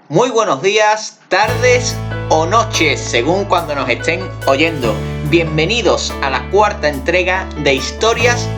Muy buenos días, tardes o noches, según cuando nos estén oyendo. Bienvenidos a la cuarta entrega de Historias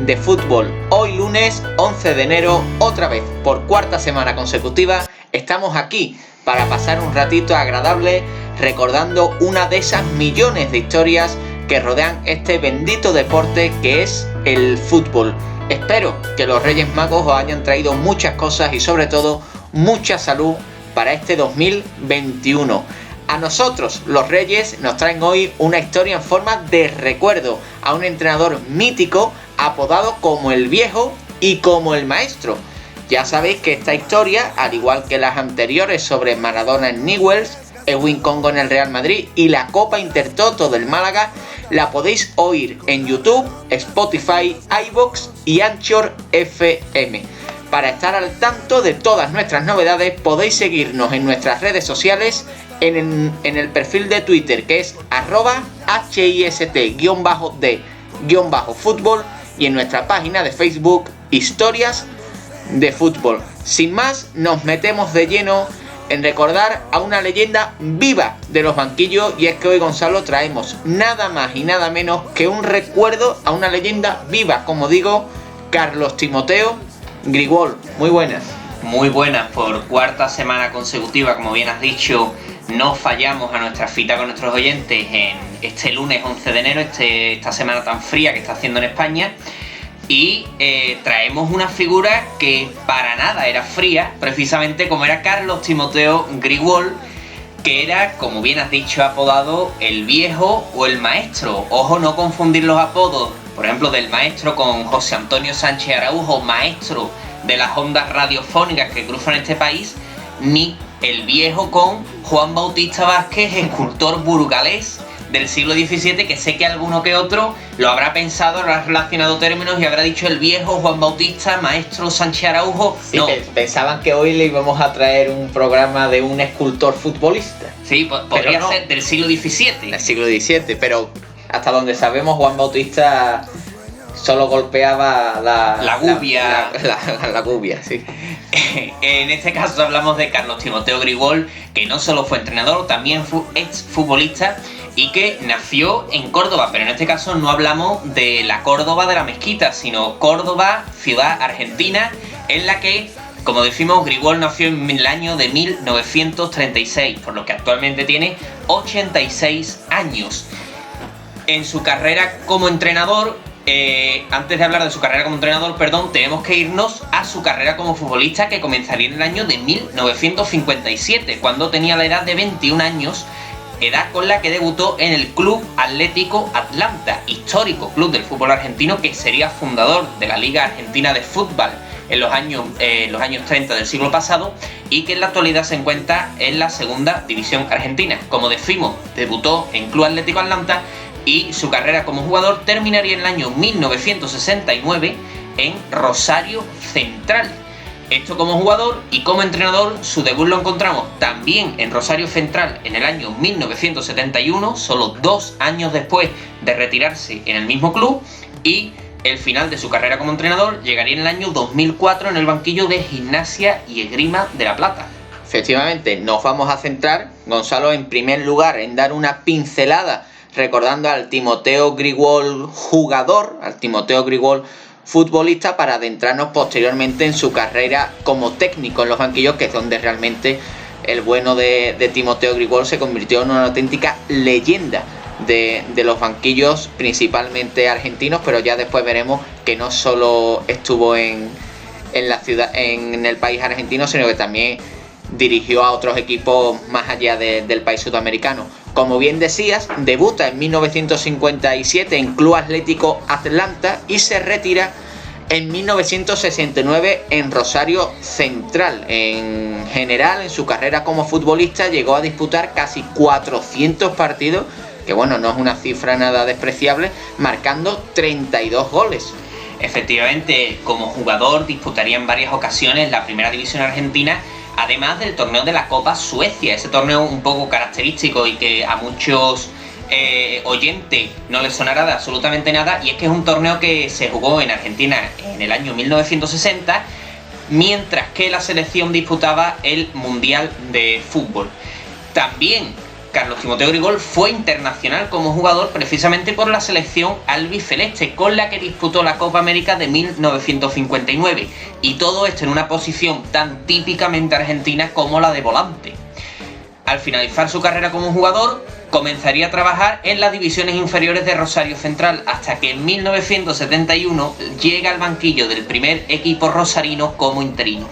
de Fútbol. Hoy lunes 11 de enero, otra vez, por cuarta semana consecutiva, estamos aquí para pasar un ratito agradable recordando una de esas millones de historias que rodean este bendito deporte que es el fútbol. Espero que los Reyes Magos os hayan traído muchas cosas y sobre todo mucha salud para este 2021. A nosotros, los Reyes, nos traen hoy una historia en forma de recuerdo a un entrenador mítico apodado como el Viejo y como el Maestro. Ya sabéis que esta historia, al igual que las anteriores sobre Maradona en Newell's, Edwin Congo en el Real Madrid y la Copa Intertoto del Málaga, la podéis oír en YouTube, Spotify, iVoox y Anchor FM. Para estar al tanto de todas nuestras novedades podéis seguirnos en nuestras redes sociales, en el perfil de Twitter que es @HIST_D_fútbol y en nuestra página de Facebook Historias de Fútbol. Sin más, nos metemos de lleno en recordar a una leyenda viva de los banquillos, y es que hoy, Gonzalo, traemos nada más y nada menos que un recuerdo a una leyenda viva, como digo, Carlos Timoteo Grigol. Muy buenas. Muy buenas, por cuarta semana consecutiva, como bien has dicho, no fallamos a nuestra cita con nuestros oyentes en este lunes 11 de enero, esta semana tan fría que está haciendo en España, y traemos una figura que para nada era fría, precisamente como era Carlos Timoteo Grigol, que era, como bien has dicho, apodado el Viejo o el Maestro. Ojo, no confundir los apodos, por ejemplo, del Maestro con José Antonio Sánchez Araujo, maestro de las ondas radiofónicas que cruzan este país, ni el Viejo con Juan Bautista Vázquez, escultor burgalés del siglo XVII, que sé que alguno que otro lo habrá pensado, habrá relacionado términos y habrá dicho el Viejo, Juan Bautista, Maestro Sánchez Araujo. Sí, no. Pensaban que hoy le íbamos a traer un programa de un escultor futbolista. Sí, podría ser del siglo XVII. Del siglo XVII, pero hasta donde sabemos, Juan Bautista solo golpeaba la gubia. La gubia, sí. En este caso hablamos de Carlos Timoteo Grigol, que no solo fue entrenador, también fue exfutbolista y que nació en Córdoba, pero en este caso no hablamos de la Córdoba de la Mezquita, sino Córdoba, ciudad argentina, en la que, como decimos, Grigol nació en el año de 1936, por lo que actualmente tiene 86 años. En su carrera como entrenador, antes de hablar de su carrera como entrenador, tenemos que irnos a su carrera como futbolista, que comenzaría en el año de 1957, cuando tenía la edad de 21 años, edad con la que debutó en el Club Atlético Atlanta, histórico club del fútbol argentino que sería fundador de la Liga Argentina de Fútbol en los años 30 del siglo pasado, y que en la actualidad se encuentra en la segunda división argentina. Como decimos, debutó en Club Atlético Atlanta y su carrera como jugador terminaría en el año 1969 en Rosario Central. Esto como jugador, y como entrenador su debut lo encontramos también en Rosario Central en el año 1971, solo 2 años después de retirarse en el mismo club, y el final de su carrera como entrenador llegaría en el año 2004 en el banquillo de Gimnasia y Esgrima de La Plata. Efectivamente, nos vamos a centrar, Gonzalo, en primer lugar en dar una pincelada recordando al Timoteo Grigol jugador, al Timoteo Grigol futbolista, para adentrarnos posteriormente en su carrera como técnico en los banquillos, que es donde realmente el bueno de Timoteo Grigol se convirtió en una auténtica leyenda de los banquillos, principalmente argentinos, pero ya después veremos que no solo estuvo en la ciudad, en el país argentino, sino que también dirigió a otros equipos más allá del país sudamericano. Como bien decías, debuta en 1957 en Club Atlético Atlanta y se retira en 1969 en Rosario Central. En general, en su carrera como futbolista llegó a disputar casi 400 partidos, que bueno, no es una cifra nada despreciable, marcando 32 goles. Efectivamente, como jugador disputaría en varias ocasiones la primera división argentina, además del torneo de la Copa Suecia, ese torneo un poco característico y que a muchos oyentes no les sonará de absolutamente nada, y es que es un torneo que se jugó en Argentina en el año 1960 mientras que la selección disputaba el Mundial de Fútbol. También Carlos Timoteo Grigol fue internacional como jugador precisamente por la selección albiceleste, con la que disputó la Copa América de 1959, y todo esto en una posición tan típicamente argentina como la de volante. Al finalizar su carrera como jugador, comenzaría a trabajar en las divisiones inferiores de Rosario Central, hasta que en 1971 llega al banquillo del primer equipo rosarino como interino.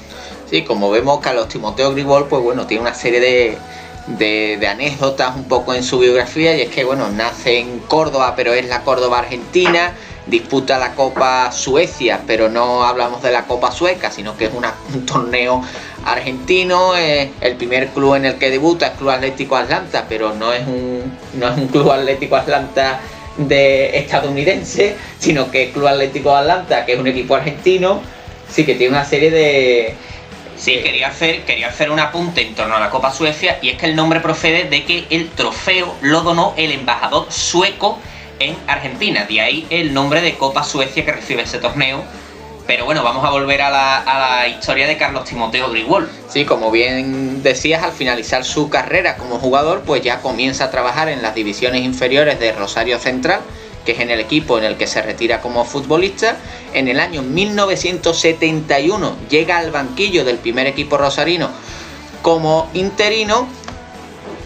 Sí, como vemos, Carlos Timoteo Grigol, pues bueno, tiene una serie de anécdotas un poco en su biografía, y es que bueno, nace en Córdoba, pero es la Córdoba argentina, disputa la Copa Suecia, pero no hablamos de la Copa Sueca, sino que es un torneo argentino. El primer club en el que debuta es Club Atlético Atlanta, pero no es un Club Atlético Atlanta estadounidense, sino que es Club Atlético Atlanta, que es un equipo argentino. Sí, que tiene una serie de... Sí, quería hacer un apunte en torno a la Copa Suecia, y es que el nombre procede de que el trofeo lo donó el embajador sueco en Argentina, de ahí el nombre de Copa Suecia que recibe ese torneo. Pero bueno, vamos a volver a la historia de Carlos Timoteo Grigol. Sí, como bien decías, al finalizar su carrera como jugador, pues ya comienza a trabajar en las divisiones inferiores de Rosario Central, que es en el equipo en el que se retira como futbolista. En el año 1971 llega al banquillo del primer equipo rosarino como interino.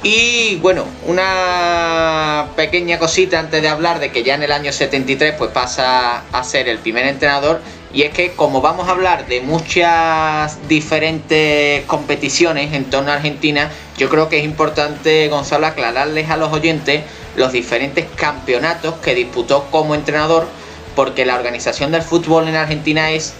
Y bueno, una pequeña cosita antes de hablar de que ya en el año 73 pues pasa a ser el primer entrenador, y es que como vamos a hablar de muchas diferentes competiciones en torno a Argentina, yo creo que es importante, Gonzalo, aclararles a los oyentes los diferentes campeonatos que disputó como entrenador, porque la organización del fútbol en Argentina es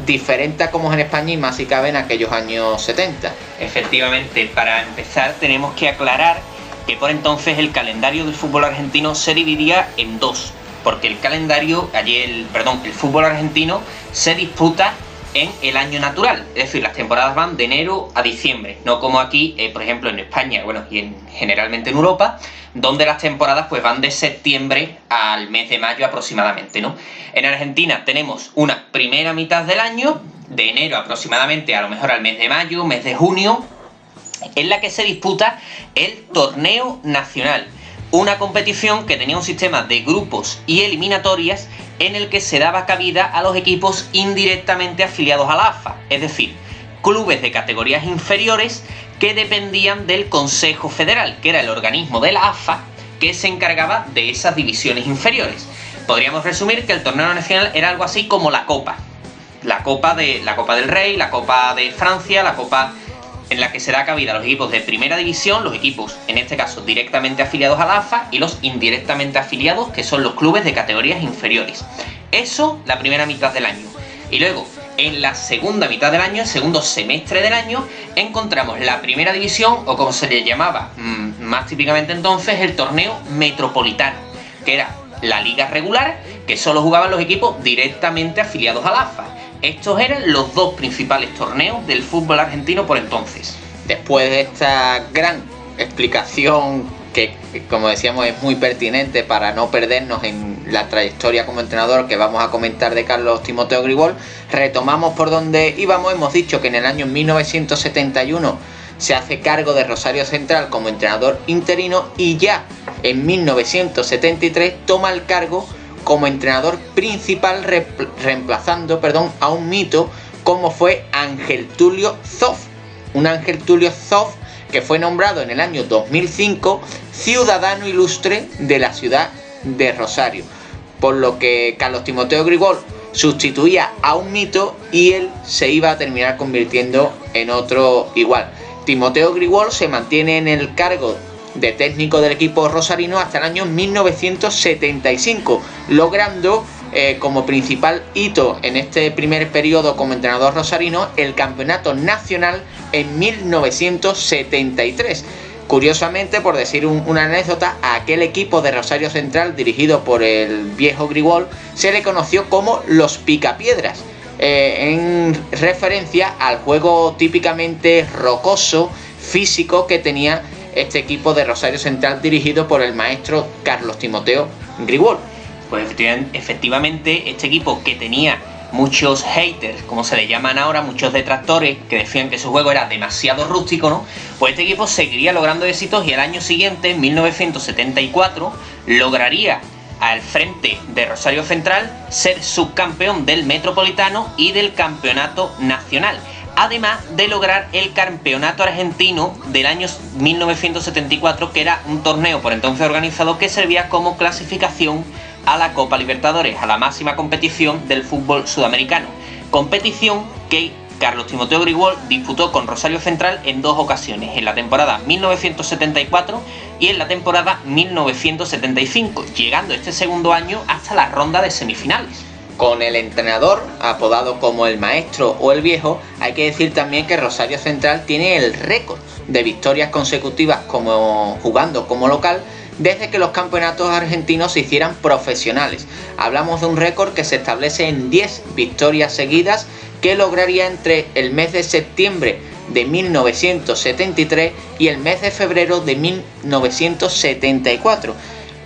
diferente a como es en España, y más si cabe en aquellos años 70. Efectivamente, para empezar tenemos que aclarar que por entonces el calendario del fútbol argentino se dividía en dos, porque el fútbol argentino se disputa en el año natural, es decir, las temporadas van de enero a diciembre, no como aquí, por ejemplo en España, bueno, y generalmente en Europa, donde las temporadas pues van de septiembre al mes de mayo aproximadamente, ¿no? En Argentina tenemos una primera mitad del año, de enero aproximadamente a lo mejor al mes de mayo, mes de junio, en la que se disputa el torneo nacional, una competición que tenía un sistema de grupos y eliminatorias en el que se daba cabida a los equipos indirectamente afiliados a la AFA, es decir, clubes de categorías inferiores que dependían del Consejo Federal, que era el organismo de la AFA que se encargaba de esas divisiones inferiores. Podríamos resumir que el torneo nacional era algo así como la Copa del Rey, la Copa de Francia, la Copa en la que se da cabida a los equipos de primera división, los equipos en este caso directamente afiliados a la AFA, y los indirectamente afiliados, que son los clubes de categorías inferiores. Eso la primera mitad del año. Y luego, en la segunda mitad del año, el segundo semestre del año, encontramos la primera división, o como se le llamaba más típicamente entonces, el torneo metropolitano, que era la liga regular, que solo jugaban los equipos directamente afiliados a la AFA. Estos eran los dos principales torneos del fútbol argentino por entonces. Después de esta gran explicación, que como decíamos es muy pertinente para no perdernos en la trayectoria como entrenador que vamos a comentar de Carlos Timoteo Grigol, retomamos por donde íbamos. Hemos dicho que en el año 1971 se hace cargo de Rosario Central como entrenador interino, y ya en 1973 toma el cargo como entrenador principal, reemplazando a un mito como fue Ángel Tulio Zof. Un Ángel Tulio Zof que fue nombrado en el año 2005 ciudadano ilustre de la ciudad de Rosario, por lo que Carlos Timoteo Grigol sustituía a un mito y él se iba a terminar convirtiendo en otro igual. Timoteo Grigol se mantiene en el cargo de técnico del equipo rosarino hasta el año 1975, logrando como principal hito en este primer periodo como entrenador rosarino el campeonato nacional en 1973. Curiosamente, por decir una anécdota, a aquel equipo de Rosario Central dirigido por el viejo Grigol se le conoció como los Picapiedras, en referencia al juego típicamente rocoso, físico que tenía este equipo de Rosario Central dirigido por el maestro Carlos Timoteo Grigol. Pues efectivamente este equipo, que tenía muchos haters, como se le llaman ahora, muchos detractores que decían que su juego era demasiado rústico, ¿no? Pues este equipo seguiría logrando éxitos y el año siguiente, en 1974, lograría al frente de Rosario Central ser subcampeón del Metropolitano y del Campeonato Nacional, además de lograr el Campeonato Argentino del año 1974, que era un torneo por entonces organizado que servía como clasificación a la Copa Libertadores, a la máxima competición del fútbol sudamericano, competición que Carlos Timoteo Grigol disputó con Rosario Central en 2 ocasiones, en la temporada 1974 y en la temporada 1975, llegando este segundo año hasta la ronda de semifinales. Con el entrenador, apodado como el Maestro o el Viejo, hay que decir también que Rosario Central tiene el récord de victorias consecutivas jugando como local desde que los campeonatos argentinos se hicieran profesionales. Hablamos de un récord que se establece en 10 victorias seguidas que lograría entre el mes de septiembre de 1973 y el mes de febrero de 1974.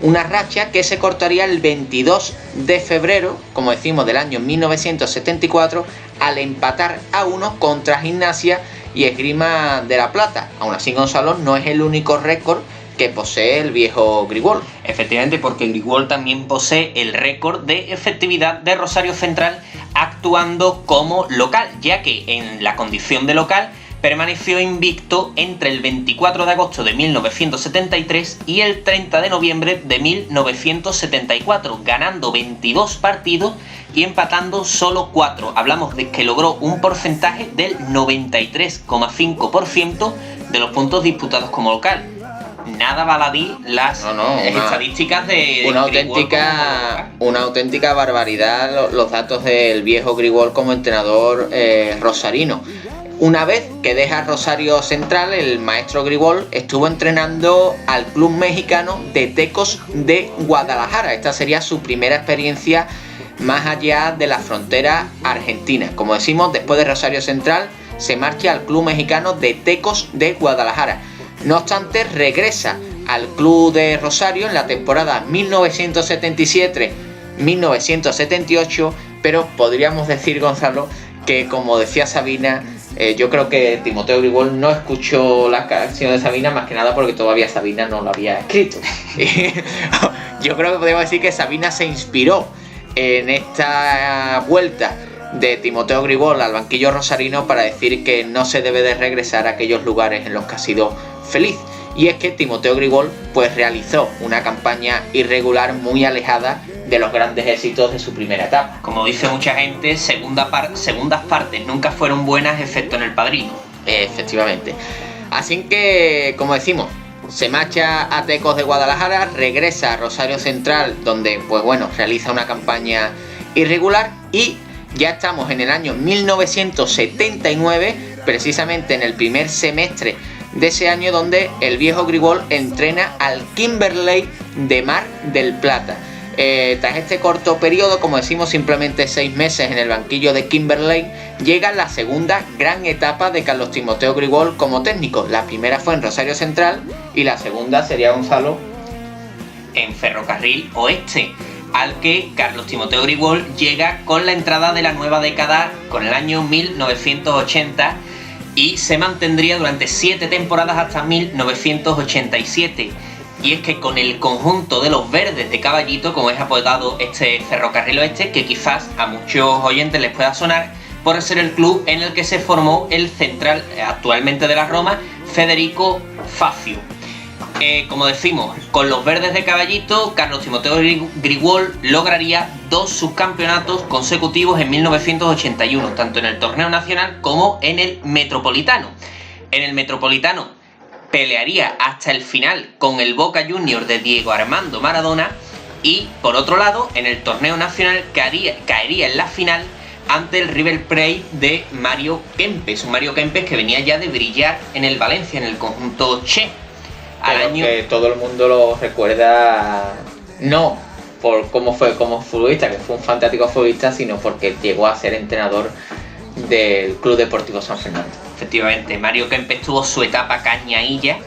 Una racha que se cortaría el 22 de febrero, como decimos, del año 1974, al empatar a 1 contra Gimnasia y Esgrima de La Plata. Aún así, Gonzalo, no es el único récord que posee el viejo Grigol. Efectivamente, porque Grigol también posee el récord de efectividad de Rosario Central actuando como local, ya que en la condición de local permaneció invicto entre el 24 de agosto de 1973 y el 30 de noviembre de 1974, ganando 22 partidos y empatando solo 4. Hablamos de que logró un porcentaje del 93,5% de los puntos disputados como local. Nada baladí las estadísticas de una auténtica barbaridad los datos del viejo Grigol como entrenador rosarino. Una vez que deja Rosario Central, el maestro Grigol estuvo entrenando al club mexicano de Tecos de Guadalajara. Esta sería su primera experiencia más allá de la frontera argentina. Como decimos, después de Rosario Central se marcha al club mexicano de Tecos de Guadalajara. No obstante, regresa al club de Rosario en la temporada 1977-1978, pero podríamos decir, Gonzalo, que como decía Sabina, yo creo que Timoteo Grigol no escuchó la canción de Sabina más que nada porque todavía Sabina no lo había escrito. Yo creo que podemos decir que Sabina se inspiró en esta vuelta de Timoteo Grigol al banquillo rosarino para decir que no se debe de regresar a aquellos lugares en los que ha sido feliz. Y es que Timoteo Grigol pues realizó una campaña irregular muy alejada de los grandes éxitos de su primera etapa. Como dice mucha gente, segundas partes nunca fueron buenas excepto en El Padrino. Efectivamente. Así que, como decimos, se marcha a Tecos de Guadalajara, regresa a Rosario Central, donde pues bueno, realiza una campaña irregular y ya estamos en el año 1979, precisamente en el primer semestre de ese año, donde el viejo Grigol entrena al Kimberley de Mar del Plata. Tras este corto periodo, como decimos, simplemente 6 meses en el banquillo de Kimberley, llega la segunda gran etapa de Carlos Timoteo Grigol como técnico. La primera fue en Rosario Central y la segunda sería, Gonzalo, en Ferrocarril Oeste, al que Carlos Timoteo Grigol llega con la entrada de la nueva década, con el año 1980, y se mantendría durante 7 temporadas hasta 1987. Y es que con el conjunto de los verdes de Caballito, como es apodado este Ferrocarril Oeste, que quizás a muchos oyentes les pueda sonar por ser el club en el que se formó el central actualmente de la Roma, Federico Facio. Como decimos, con los verdes de Caballito, Carlos Timoteo Grigol lograría 2 subcampeonatos consecutivos en 1981, tanto en el torneo nacional como en el Metropolitano. En el Metropolitano pelearía hasta el final con el Boca Juniors de Diego Armando Maradona y, por otro lado, en el torneo nacional caería en la final ante el River Plate de Mario Kempes, un Mario Kempes que venía ya de brillar en el Valencia, en el conjunto Che. Que todo el mundo lo recuerda, no por cómo fue como futbolista, que fue un fantástico futbolista, sino porque llegó a ser entrenador del Club Deportivo San Fernando. Efectivamente, Mario Kempes tuvo su etapa cañailla,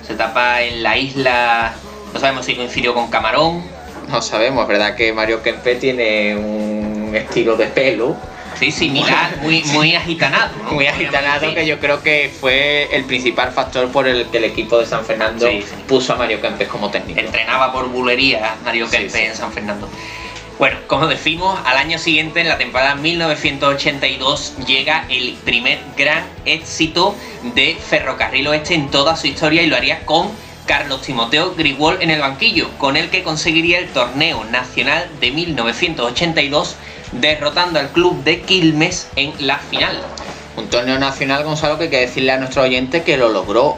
su etapa en la isla, no sabemos si coincidió con Camarón. No sabemos, es verdad que Mario Kempes tiene un un estilo de pelo. Sí, similar, muy agitanado, ¿no? Muy agitanado, que yo creo que fue el principal factor por el que el equipo de San Fernando puso a Mario Kempes como técnico. Entrenaba por bulería Mario Kempes en San Fernando. Bueno, como decimos, al año siguiente, en la temporada 1982, llega el primer gran éxito de Ferrocarril Oeste en toda su historia, y lo haría con Carlos Timoteo Grigol en el banquillo, con el que conseguiría el torneo nacional de 1982, derrotando al club de Quilmes en la final. Un torneo nacional, Gonzalo, que hay que decirle a nuestros oyentes que lo logró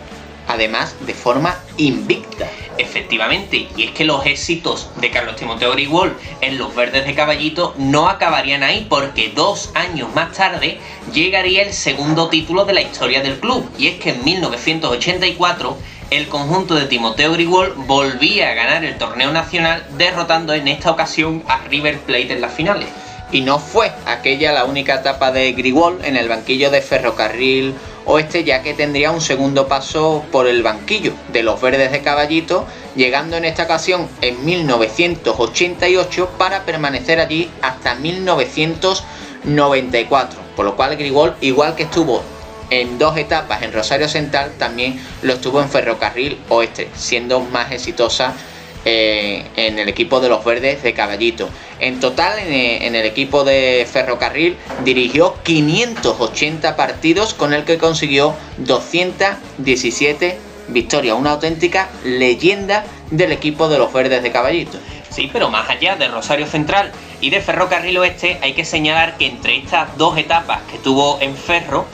además de forma invicta. Efectivamente, y es que los éxitos de Carlos Timoteo Grigol en los Verdes de Caballito no acabarían ahí, porque 2 años más tarde llegaría el segundo título de la historia del club, y es que en 1984 el conjunto de Timoteo Grigol volvía a ganar el torneo nacional, derrotando en esta ocasión a River Plate en las finales. Y no fue aquella la única etapa de Grigol en el banquillo de Ferrocarril Oeste, ya que tendría un segundo paso por el banquillo de los Verdes de Caballito, llegando en esta ocasión en 1988 para permanecer allí hasta 1994, por lo cual Grigol, igual que estuvo en 2 etapas en Rosario Central, también lo estuvo en Ferrocarril Oeste, siendo más exitosa en el equipo de los Verdes de Caballito. En total, en el equipo de Ferrocarril dirigió 580 partidos, con el que consiguió 217 victorias. Una auténtica leyenda del equipo de los Verdes de Caballito. Sí, pero más allá de Rosario Central y de Ferrocarril Oeste, hay que señalar que entre estas 2 etapas que tuvo en Ferro,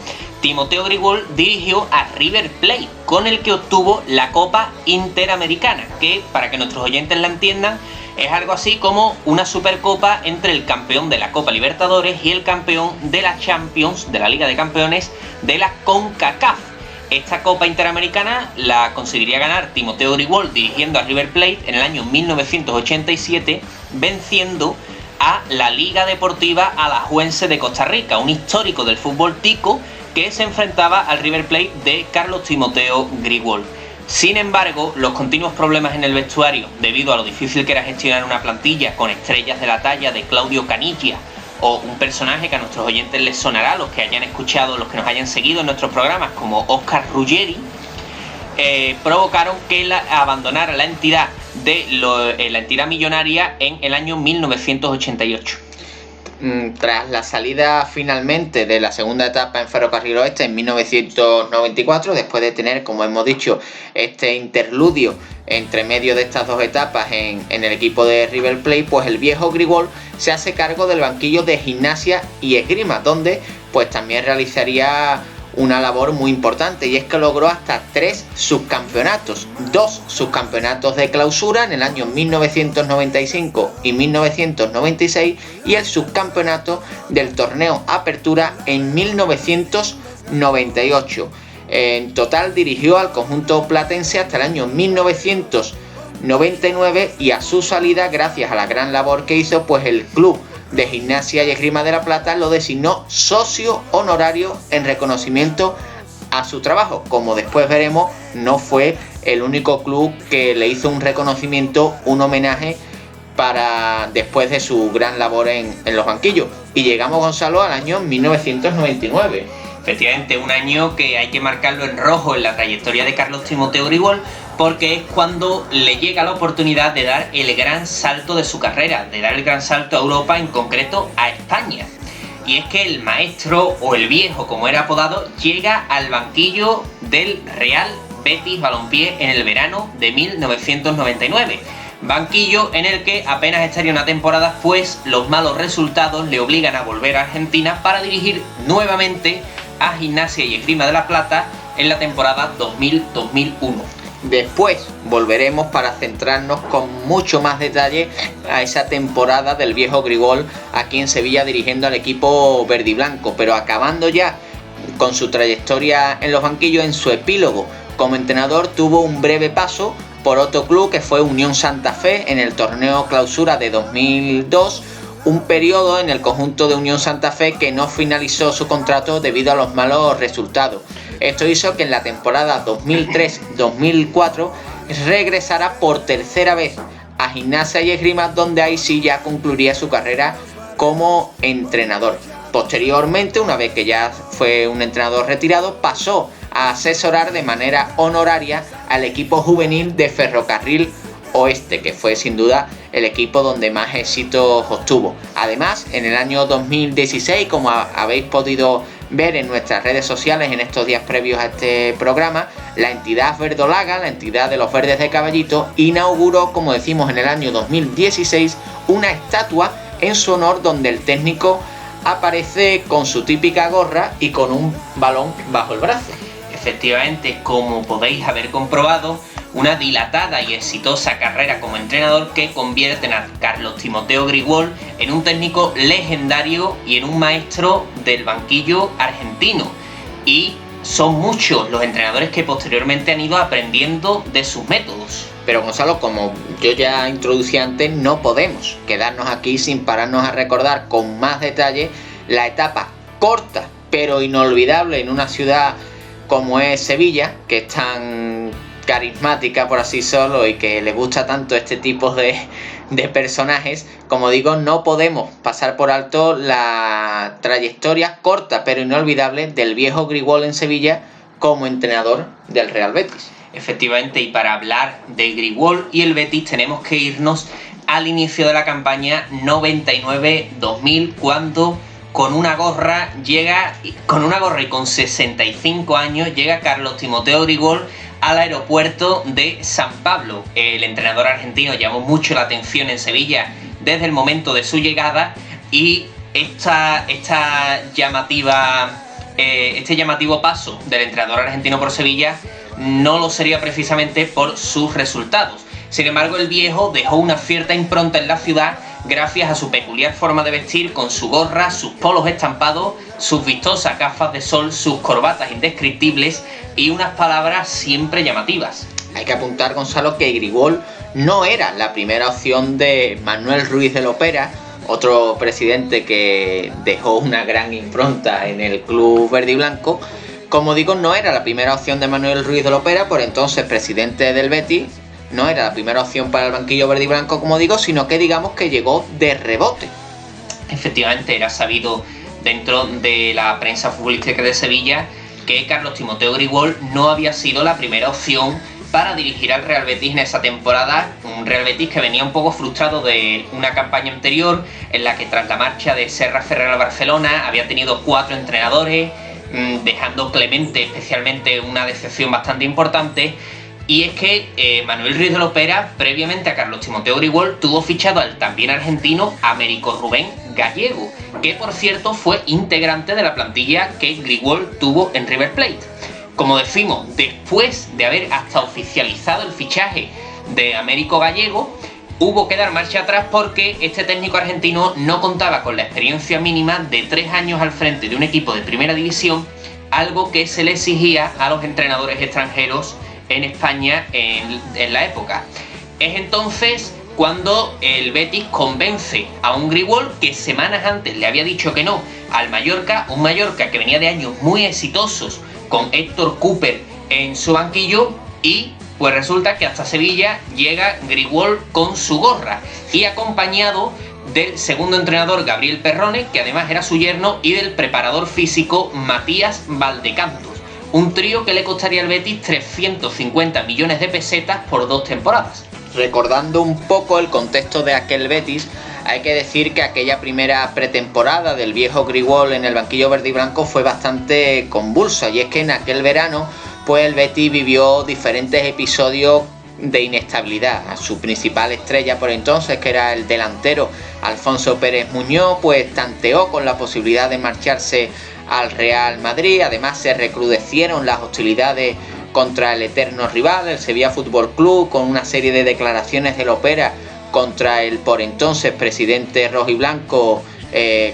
Timoteo Grigol dirigió a River Plate, con el que obtuvo la Copa Interamericana, que, para que nuestros oyentes la entiendan, es algo así como una supercopa entre el campeón de la Copa Libertadores y el campeón de la Champions, de la Liga de Campeones de la CONCACAF. Esta Copa Interamericana la conseguiría ganar Timoteo Grigol dirigiendo a River Plate en el año 1987, venciendo a la Liga Deportiva Alajuelense de Costa Rica, un histórico del fútbol tico, que se enfrentaba al River Plate de Carlos Timoteo Grigol. Sin embargo, los continuos problemas en el vestuario, debido a lo difícil que era gestionar una plantilla con estrellas de la talla de Claudio Caniggia, o un personaje que a nuestros oyentes les sonará, los que hayan escuchado, los que nos hayan seguido en nuestros programas, como Oscar Ruggeri, provocaron que abandonara la entidad la entidad millonaria en el año 1988. Tras la salida finalmente de la segunda etapa en Ferrocarril Oeste en 1994, después de tener, como hemos dicho, este interludio entre medio de estas 2 etapas en el equipo de River Plate, pues el viejo Grigol se hace cargo del banquillo de Gimnasia y Esgrima, donde pues también realizaría una labor muy importante, y es que logró hasta 3 subcampeonatos, 2 subcampeonatos de clausura en el año 1995 y 1996, y el subcampeonato del torneo Apertura en 1998. En total dirigió al conjunto platense hasta el año 1999, y a su salida, gracias a la gran labor que hizo, pues el club de Gimnasia y Esgrima de La Plata lo designó socio honorario en reconocimiento a su trabajo. Como después veremos, no fue el único club que le hizo un reconocimiento, un homenaje para después de su gran labor en los banquillos. Y llegamos, Gonzalo, al año 1999. Efectivamente, un año que hay que marcarlo en rojo en la trayectoria de Carlos Timoteo Grigol, porque es cuando le llega la oportunidad de dar el gran salto de su carrera, de dar el gran salto a Europa, en concreto a España. Y es que el maestro, o el viejo como era apodado, llega al banquillo del Real Betis Balompié en el verano de 1999. Banquillo en el que apenas estaría una temporada, pues los malos resultados le obligan a volver a Argentina para dirigir nuevamente a Gimnasia y Esgrima de La Plata en la temporada 2000-2001. Después volveremos para centrarnos con mucho más detalle a esa temporada del viejo Grigol aquí en Sevilla dirigiendo al equipo verde y blanco, pero acabando ya con su trayectoria en los banquillos, en su epílogo como entrenador tuvo un breve paso por otro club que fue Unión Santa Fe en el torneo Clausura de 2002, un periodo en el conjunto de Unión Santa Fe que no finalizó su contrato debido a los malos resultados. Esto hizo que en la temporada 2003-2004 regresara por tercera vez a Gimnasia y Esgrima, donde ahí sí ya concluiría su carrera como entrenador. Posteriormente, una vez que ya fue un entrenador retirado, pasó a asesorar de manera honoraria al equipo juvenil de Ferrocarril Oeste, que fue sin duda el equipo donde más éxitos obtuvo. Además, en el año 2016, como habéis podido ver en nuestras redes sociales en estos días previos a este programa, la entidad verdolaga, la entidad de los Verdes de Caballito, inauguró, como decimos, en el año 2016 una estatua en su honor donde el técnico aparece con su típica gorra y con un balón bajo el brazo. Efectivamente, como podéis haber comprobado, una dilatada y exitosa carrera como entrenador que convierte a Carlos Timoteo Grigol en un técnico legendario y en un maestro del banquillo argentino. Y son muchos los entrenadores que posteriormente han ido aprendiendo de sus métodos. Pero Gonzalo, como yo ya introducí antes, no podemos quedarnos aquí sin pararnos a recordar con más detalle la etapa corta pero inolvidable en una ciudad como es Sevilla, que es tan carismática por así solo y que le gusta tanto este tipo de personajes. Como digo, no podemos pasar por alto la trayectoria corta pero inolvidable del viejo Grigol en Sevilla como entrenador del Real Betis. Efectivamente, y para hablar de Grigol y el Betis tenemos que irnos al inicio de la campaña 99-2000, cuando con una gorra y con 65 años llega Carlos Timoteo Grigol al aeropuerto de San Pablo. El entrenador argentino llamó mucho la atención en Sevilla desde el momento de su llegada, y este llamativo paso del entrenador argentino por Sevilla no lo sería precisamente por sus resultados. Sin embargo, el viejo dejó una cierta impronta en la ciudad gracias a su peculiar forma de vestir, con su gorra, sus polos estampados, sus vistosas gafas de sol, sus corbatas indescriptibles y unas palabras siempre llamativas. Hay que apuntar, Gonzalo, que Grigol no era la primera opción de Manuel Ruiz de Lopera, otro presidente que dejó una gran impronta en el club verde y blanco. Como digo, no era la primera opción de Manuel Ruiz de Lopera, por entonces presidente del Betis. No era la primera opción para el banquillo verde y blanco, como digo, sino que digamos que llegó de rebote. Efectivamente, era sabido dentro de la prensa futbolística de Sevilla que Carlos Timoteo Grigol no había sido la primera opción para dirigir al Real Betis en esa temporada. Un Real Betis que venía un poco frustrado de una campaña anterior en la que, tras la marcha de Serra Ferrer al Barcelona, había tenido 4 entrenadores, dejando Clemente especialmente una decepción bastante importante. Y es que Manuel Ruiz de Lopera, previamente a Carlos Timoteo Grigol, tuvo fichado al también argentino Américo Rubén Gallego, que por cierto fue integrante de la plantilla que Grigol tuvo en River Plate. Como decimos, después de haber hasta oficializado el fichaje de Américo Gallego, hubo que dar marcha atrás porque este técnico argentino no contaba con la experiencia mínima de 3 años al frente de un equipo de primera división, algo que se le exigía a los entrenadores extranjeros en España en la época. Es entonces cuando el Betis convence a un Grigol que semanas antes le había dicho que no al Mallorca, un Mallorca que venía de años muy exitosos con Héctor Cooper en su banquillo, y pues resulta que hasta Sevilla llega Grigol con su gorra y acompañado del segundo entrenador Gabriel Perrone, que además era su yerno, y del preparador físico Matías Valdecantos. Un trío que le costaría al Betis 350 millones de pesetas por 2 temporadas. Recordando un poco el contexto de aquel Betis, hay que decir que aquella primera pretemporada del viejo Grigol en el banquillo verde y blanco fue bastante convulsa, y es que en aquel verano pues el Betis vivió diferentes episodios de inestabilidad. A su principal estrella por entonces, que era el delantero Alfonso Pérez Muñoz, pues tanteó con la posibilidad de marcharse al Real Madrid. Además, se recrudecieron las hostilidades contra el eterno rival, el Sevilla Fútbol Club, con una serie de declaraciones de Lopera contra el por entonces presidente rojiblanco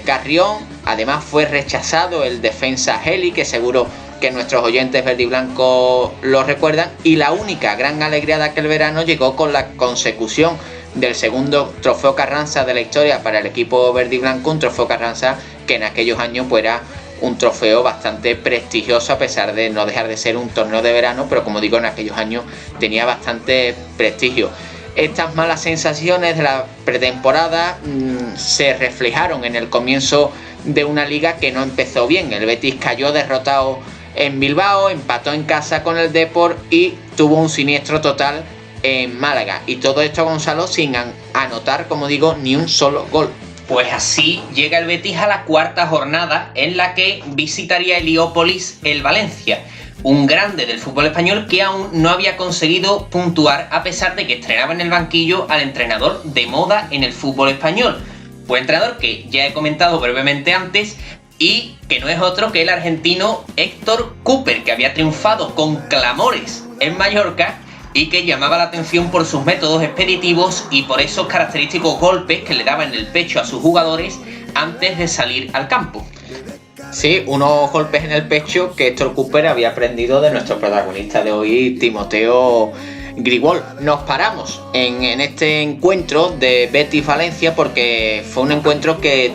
Carrión. Además, fue rechazado el defensa Geli, que seguro que nuestros oyentes verde y blanco lo recuerdan, y la única gran alegría de aquel verano llegó con la consecución del segundo trofeo Carranza de la historia para el equipo verde y blanco, un trofeo Carranza que en aquellos años pues era un trofeo bastante prestigioso, a pesar de no dejar de ser un torneo de verano, pero como digo, en aquellos años tenía bastante prestigio. Estas malas sensaciones de la pretemporada se reflejaron en el comienzo de una liga que no empezó bien. El Betis cayó derrotado en Bilbao, empató en casa con el Depor y tuvo un siniestro total en Málaga. Y todo esto, Gonzalo, sin anotar, como digo, ni un solo gol. Pues así llega el Betis a la cuarta jornada, en la que visitaría Heliópolis el Valencia, un grande del fútbol español que aún no había conseguido puntuar a pesar de que estrenaba en el banquillo al entrenador de moda en el fútbol español. Buen entrenador que ya he comentado brevemente antes y que no es otro que el argentino Héctor Cúper, que había triunfado con clamores en Mallorca y que llamaba la atención por sus métodos expeditivos y por esos característicos golpes que le daba en el pecho a sus jugadores antes de salir al campo. Sí, unos golpes en el pecho que Héctor Cúper había aprendido de nuestro protagonista de hoy, Timoteo Grigol. Nos paramos en este encuentro de Betis-Valencia porque fue un encuentro que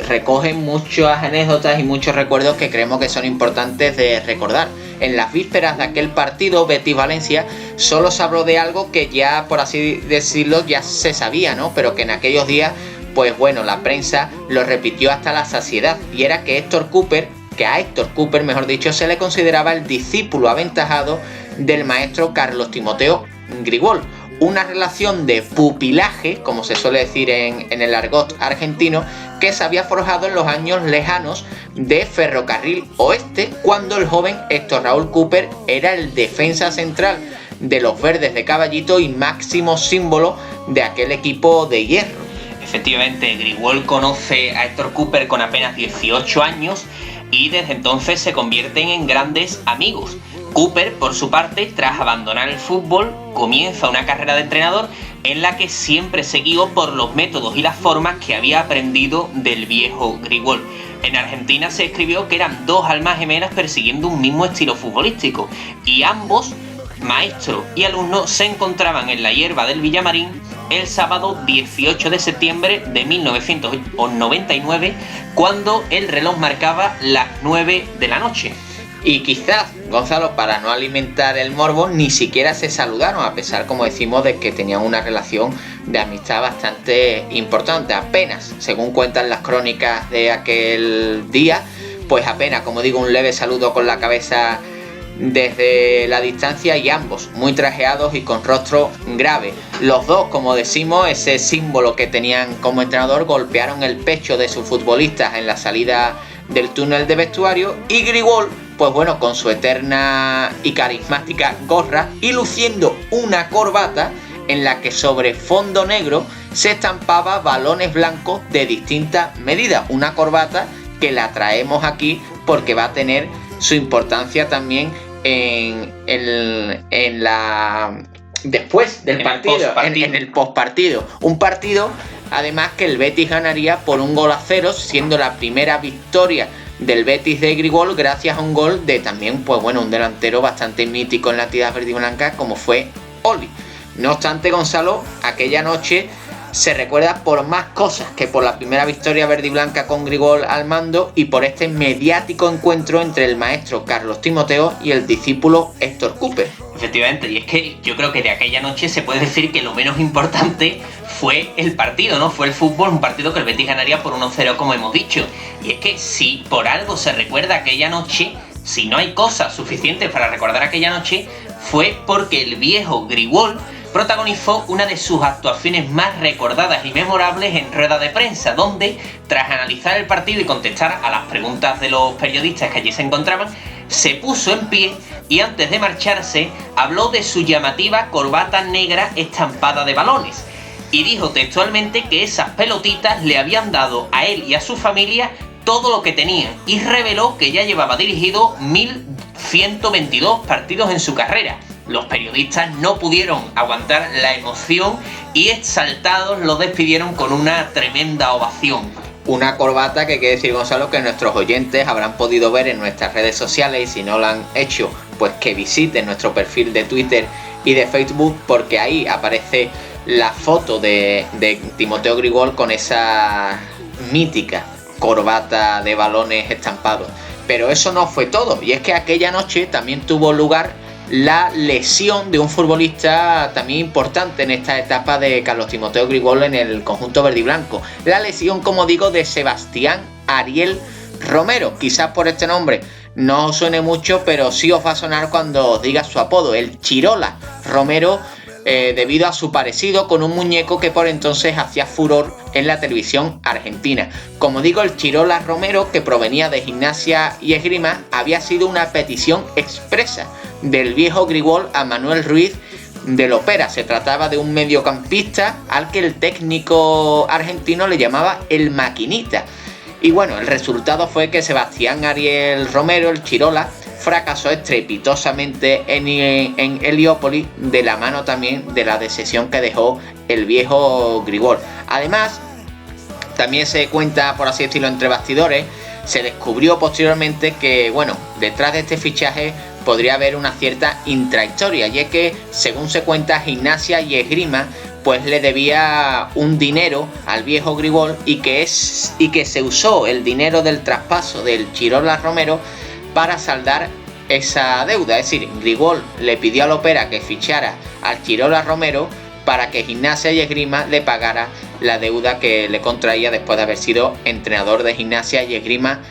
recoge muchas anécdotas y muchos recuerdos que creemos que son importantes de recordar. En las vísperas de aquel partido Betis-Valencia solo se habló de algo que ya, por así decirlo, ya se sabía, ¿no? Pero que en aquellos días, pues bueno, la prensa lo repitió hasta la saciedad, y era que a Héctor Cúper, mejor dicho, se le consideraba el discípulo aventajado del maestro Carlos Timoteo Grigol. Una relación de pupilaje, como se suele decir en el argot argentino, que se había forjado en los años lejanos de Ferrocarril Oeste, cuando el joven Héctor Raúl Cúper era el defensa central de los verdes de Caballito y máximo símbolo de aquel equipo de hierro. Efectivamente, Grigol conoce a Héctor Cúper con apenas 18 años y desde entonces se convierten en grandes amigos. Cúper, por su parte, tras abandonar el fútbol, comienza una carrera de entrenador en la que siempre se guió por los métodos y las formas que había aprendido del viejo Grigol. En Argentina se escribió que eran dos almas gemelas persiguiendo un mismo estilo futbolístico, y ambos, maestro y alumno, se encontraban en la hierba del Villamarín el sábado 18 de septiembre de 1999, cuando el reloj marcaba las 9 de la noche. Y quizás, Gonzalo, para no alimentar el morbo, ni siquiera se saludaron, a pesar, como decimos, de que tenían una relación de amistad bastante importante. Apenas, según cuentan las crónicas de aquel día, pues apenas, como digo, un leve saludo con la cabeza desde la distancia, y ambos muy trajeados y con rostro grave. Los dos, como decimos, ese símbolo que tenían como entrenador, golpearon el pecho de sus futbolistas en la salida del túnel de vestuario, y Grigol, pues bueno, con su eterna y carismática gorra y luciendo una corbata en la que sobre fondo negro se estampaba balones blancos de distintas medidas. Una corbata que la traemos aquí porque va a tener su importancia también en la después del partido, en el postpartido. Un partido, además, que el Betis ganaría por 1-0, siendo la primera victoria del Betis de Grigol gracias a un gol de también, pues bueno, un delantero bastante mítico en la entidad verde y blanca como fue Oli. No obstante, Gonzalo, aquella noche se recuerda por más cosas que por la primera victoria verde y blanca con Grigol al mando y por este mediático encuentro entre el maestro Carlos Timoteo y el discípulo Héctor Cúper. Efectivamente, y es que yo creo que de aquella noche se puede decir que lo menos importante fue el partido, ¿no? Fue el fútbol, un partido que el Betis ganaría por 1-0, como hemos dicho. Y es que si por algo se recuerda aquella noche, si no hay cosas suficientes para recordar aquella noche, fue porque el viejo Grigol protagonizó una de sus actuaciones más recordadas y memorables en rueda de prensa, donde, tras analizar el partido y contestar a las preguntas de los periodistas que allí se encontraban, se puso en pie y antes de marcharse habló de su llamativa corbata negra estampada de balones y dijo textualmente que esas pelotitas le habían dado a él y a su familia todo lo que tenían, y reveló que ya llevaba dirigido 1122 partidos en su carrera. Los periodistas no pudieron aguantar la emoción y, exaltados, lo despidieron con una tremenda ovación. Una corbata que hay que decir, Gonzalo, que nuestros oyentes habrán podido ver en nuestras redes sociales, y si no lo han hecho, pues que visiten nuestro perfil de Twitter y de Facebook, porque ahí aparece la foto de Timoteo Grigol con esa mítica corbata de balones estampados. Pero eso no fue todo, y es que aquella noche también tuvo lugar la lesión de un futbolista también importante en esta etapa de Carlos Timoteo Grigol en el conjunto verde y blanco. La lesión, como digo, de Sebastián Ariel Romero. Quizás por este nombre no os suene mucho, pero sí os va a sonar cuando os diga su apodo, el Chirola Romero, debido a su parecido con un muñeco que por entonces hacía furor en la televisión argentina. Como digo, el Chirola Romero, que provenía de Gimnasia y Esgrima, había sido una petición expresa del viejo Grigol a Manuel Ruiz de Lopera. Se trataba de un mediocampista al que el técnico argentino le llamaba el Maquinita. Y bueno, el resultado fue que Sebastián Ariel Romero, el Chirola, fracasó estrepitosamente en Heliópolis, de la mano también de la decepción que dejó el viejo Grigol. Además, también se cuenta, por así decirlo, entre bastidores, se descubrió posteriormente que, bueno, detrás de este fichaje podría haber una cierta intrahistoria, y es que, según se cuenta, Gimnasia y Esgrima pues le debía un dinero al viejo Grigol y que se usó el dinero del traspaso del Chirola Romero para saldar esa deuda. Es decir, Grigol le pidió a Lopera que fichara al Chirola Romero para que Gimnasia y Esgrima le pagara la deuda que le contraía después de haber sido entrenador de Gimnasia y Esgrima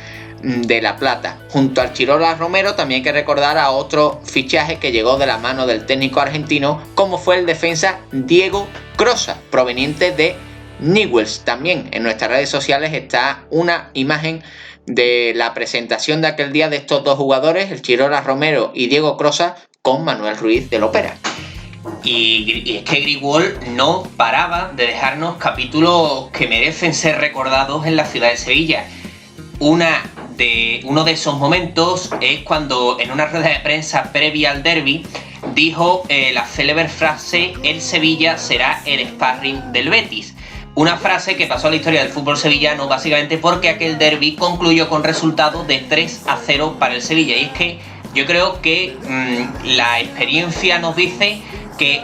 de La Plata. Junto al Chirola Romero también hay que recordar a otro fichaje que llegó de la mano del técnico argentino, como fue el defensa Diego Crosa, proveniente de Newell's. También en nuestras redes sociales está una imagen de la presentación de aquel día de estos dos jugadores, el Chirola Romero y Diego Crosa, con Manuel Ruiz de Lopera. Y es que Grigol no paraba de dejarnos capítulos que merecen ser recordados en la ciudad de Sevilla. Uno de esos momentos es cuando, en una rueda de prensa previa al derbi, dijo la célebre frase: el Sevilla será el sparring del Betis. Una frase que pasó a la historia del fútbol sevillano básicamente porque aquel derbi concluyó con resultado de 3-0 para el Sevilla. Y es que yo creo que la experiencia nos dice que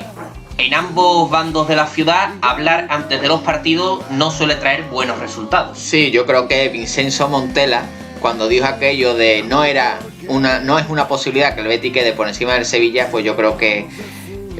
en ambos bandos de la ciudad hablar antes de los partidos no suele traer buenos resultados. Sí, yo creo que Vincenzo Montella, cuando dijo aquello de no es una posibilidad que el Betis quede por encima del Sevilla, pues yo creo que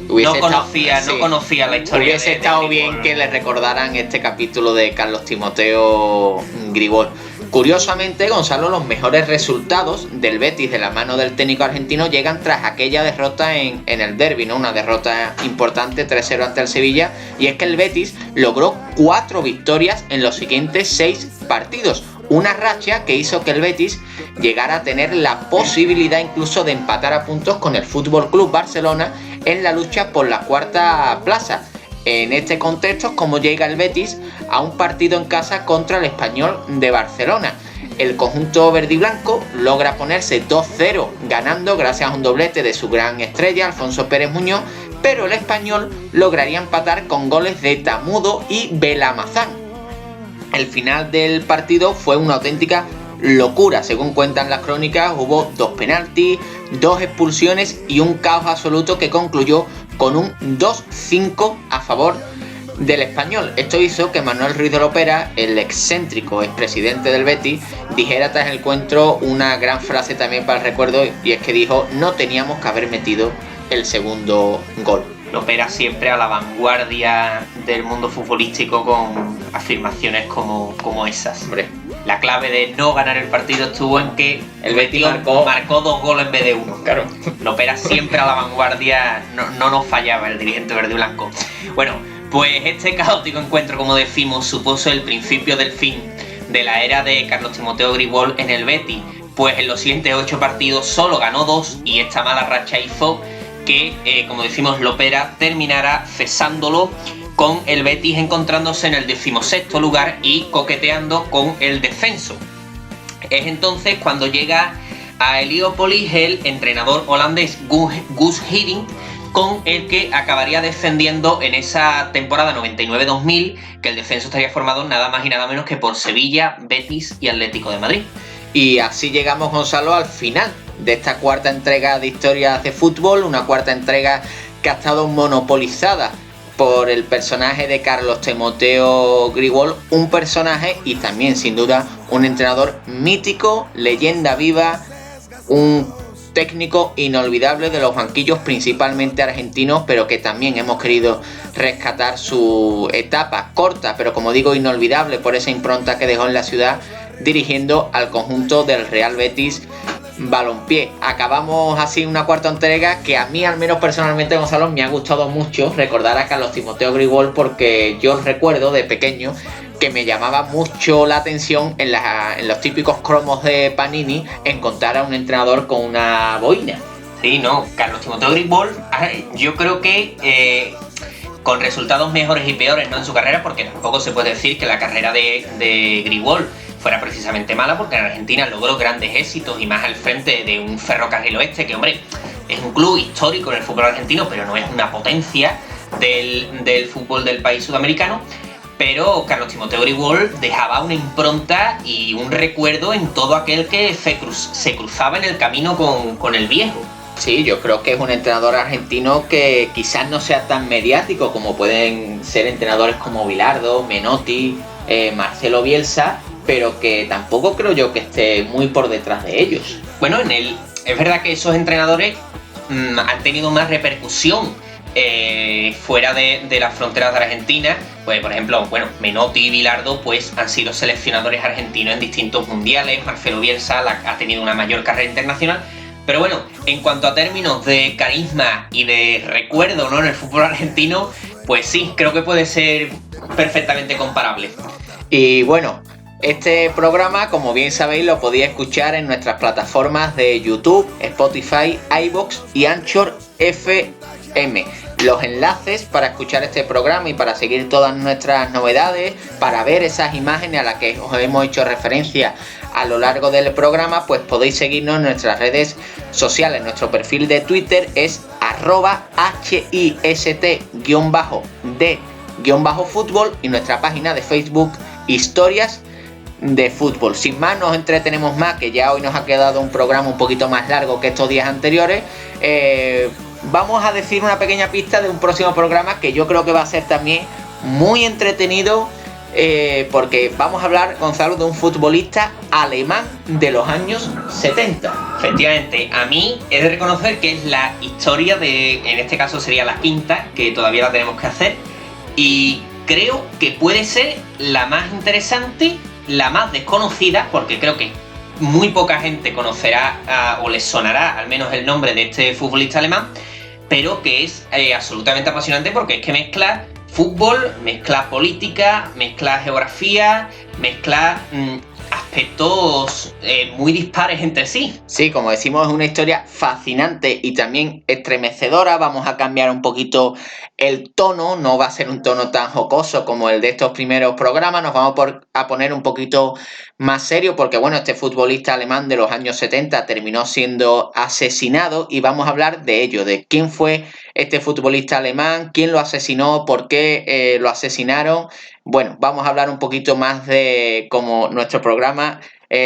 no conocía la historia. Hubiese estado bien que le recordaran este capítulo de Carlos Timoteo Grigol. Curiosamente, Gonzalo, los mejores resultados del Betis de la mano del técnico argentino llegan tras aquella derrota en el derbi, ¿no? Una derrota importante, 3-0 ante el Sevilla, y es que el Betis logró 4 victorias en los siguientes 6 partidos. Una racha que hizo que el Betis llegara a tener la posibilidad incluso de empatar a puntos con el FC Barcelona en la lucha por la cuarta plaza. En este contexto es como llega el Betis a un partido en casa contra el Español de Barcelona. El conjunto verde y blanco logra ponerse 2-0 ganando gracias a un doblete de su gran estrella, Alfonso Pérez Muñoz, pero el Español lograría empatar con goles de Tamudo y Belamazán. El final del partido fue una auténtica locura. Según cuentan las crónicas, hubo 2 penaltis, 2 expulsiones y un caos absoluto que concluyó con un 2-5 a favor del Español. Esto hizo que Manuel Ruiz de Lopera, el excéntrico expresidente del Betis, dijera tras el encuentro una gran frase también para el recuerdo, y es que dijo: no teníamos que haber metido el segundo gol. Lopera siempre a la vanguardia del mundo futbolístico con afirmaciones como esas. Hombre, la clave de no ganar el partido estuvo en que el Betis marcó 2 goles en vez de 1. Claro. Lopera siempre a la vanguardia, no nos fallaba el dirigente verde y blanco. Bueno, pues este caótico encuentro, como decimos, supuso el principio del fin de la era de Carlos Timoteo Grigol en el Betis, pues en los siguientes 8 partidos solo ganó 2, y esta mala racha hizo que, como decimos, Lopera terminara cesándolo, con el Betis encontrándose en el 16º lugar y coqueteando con el descenso. Es entonces cuando llega a Heliópolis el entrenador holandés Guus Hiddink, con el que acabaría descendiendo en esa temporada 99-2000, que el descenso estaría formado nada más y nada menos que por Sevilla, Betis y Atlético de Madrid. Y así llegamos, Gonzalo, al final de esta cuarta entrega de Historias de Fútbol, una cuarta entrega que ha estado monopolizada por el personaje de Carlos Timoteo Grigol, un personaje y también sin duda un entrenador mítico, leyenda viva, un técnicos inolvidables de los banquillos, principalmente argentinos, pero que también hemos querido rescatar su etapa corta, pero como digo, inolvidable por esa impronta que dejó en la ciudad dirigiendo al conjunto del Real Betis Balompié. Acabamos así una cuarta entrega que a mí, al menos personalmente, Gonzalo, me ha gustado mucho recordar a Carlos Timoteo Grigol, porque yo recuerdo de pequeño que me llamaba mucho la atención en los típicos cromos de Panini encontrar a un entrenador con una boina. Sí, no, Carlos Timoteo Grigol, yo creo que con resultados mejores y peores, ¿no?, en su carrera, porque tampoco se puede decir que la carrera de Grigol fuera precisamente mala, porque en Argentina logró grandes éxitos y más al frente de un Ferrocarril Oeste, que, hombre, es un club histórico en el fútbol argentino, pero no es una potencia del fútbol del país sudamericano. Pero Carlos Timoteo Grigol dejaba una impronta y un recuerdo en todo aquel que se cruzaba en el camino con el viejo. Sí, yo creo que es un entrenador argentino que quizás no sea tan mediático como pueden ser entrenadores como Bilardo, Menotti, Marcelo Bielsa, pero que tampoco creo yo que esté muy por detrás de ellos. Bueno, es verdad que esos entrenadores han tenido más repercusión fuera de las fronteras de Argentina. Pues, por ejemplo, bueno, Menotti y Bilardo pues han sido seleccionadores argentinos en distintos mundiales. Marcelo Bielsa ha tenido una mayor carrera internacional. Pero bueno, en cuanto a términos de carisma y de recuerdo, ¿no?, en el fútbol argentino, pues sí, creo que puede ser perfectamente comparable. Y bueno, este programa, como bien sabéis, lo podéis escuchar en nuestras plataformas de YouTube, Spotify, iVoox y Anchor FM. Los enlaces para escuchar este programa y para seguir todas nuestras novedades, para ver esas imágenes a las que os hemos hecho referencia a lo largo del programa, pues podéis seguirnos en nuestras redes sociales. Nuestro perfil de Twitter es @hist_d_fútbol y nuestra página de Facebook Historias de Fútbol. Sin más, nos entretenemos más, que ya hoy nos ha quedado un programa un poquito más largo que estos días anteriores. Vamos a decir una pequeña pista de un próximo programa que yo creo que va a ser también muy entretenido, porque vamos a hablar, Gonzalo, de un futbolista alemán de los años 70. Efectivamente, a mí he de reconocer que es la historia en este caso sería la quinta, que todavía la tenemos que hacer, y creo que puede ser la más interesante, la más desconocida, porque creo que muy poca gente conocerá o les sonará al menos el nombre de este futbolista alemán, pero que es absolutamente apasionante, porque es que mezcla fútbol, mezcla política, mezcla geografía, mezcla aspectos muy dispares entre sí. Sí, como decimos, es una historia fascinante y también estremecedora. Vamos a cambiar un poquito el tono, no va a ser un tono tan jocoso como el de estos primeros programas, nos vamos a poner un poquito más serio, porque bueno, este futbolista alemán de los años 70 terminó siendo asesinado y vamos a hablar de ello, de quién fue este futbolista alemán, quién lo asesinó, por qué lo asesinaron. Bueno, vamos a hablar un poquito más de, como nuestro programa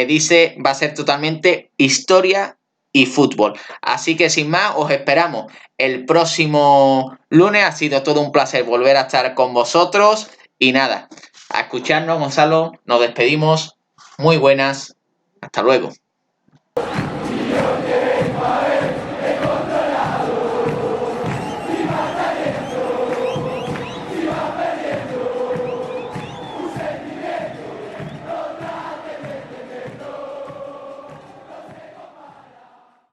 dice, va a ser totalmente historia y fútbol. Así que sin más, os esperamos el próximo lunes. Ha sido todo un placer volver a estar con vosotros y nada, a escucharnos, Gonzalo, nos despedimos. Muy buenas, hasta luego.